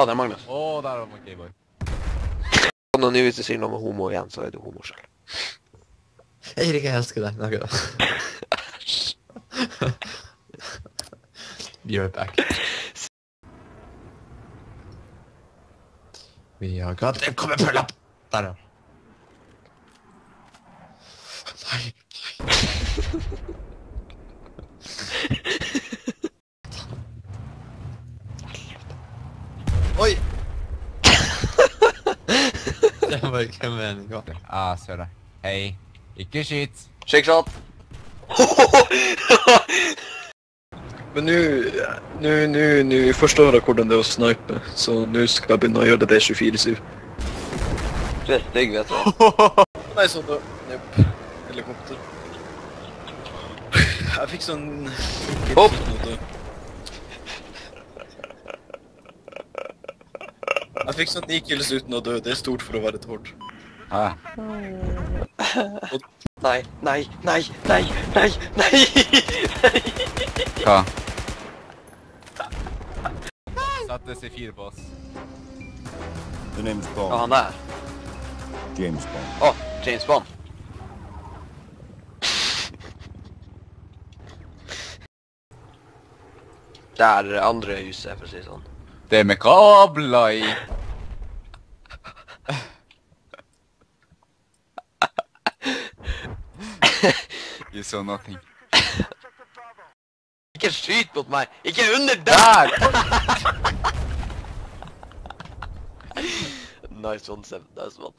det er Magnus. Der var man Gameboy. Når hvis du sier noe med homo igjen, så er du homo selv. Eirik, jeg elsker deg. Nei, da. Be right back. Vi har got en kommer på lapp! Der, ja. Nei. Oi! Det var ikke meningen. Ser det. Hei. Ikke skyt. Shake shot! Men nu forstår jeg hvordan det er å snipe, så nu skal jeg begynne å gjøre det 24/7. Du er stygg, vet du. Nei, sånn da. Nepp. Helikopter. Jeg fikk sånn... Hopp! Jeg fikk sånn 9 kills uten å dø. Det er stort for å være tårt. Hæ? Nei. Hva? Satte C4 på oss. The name's Ja, Bond. han der. James Bond. James Bond. Det er andre huset, for å si sånn. Det med kabler i. You saw nothing. Ikke skyt mot meg! Ikke under der! Nice one, Seven. Nice one.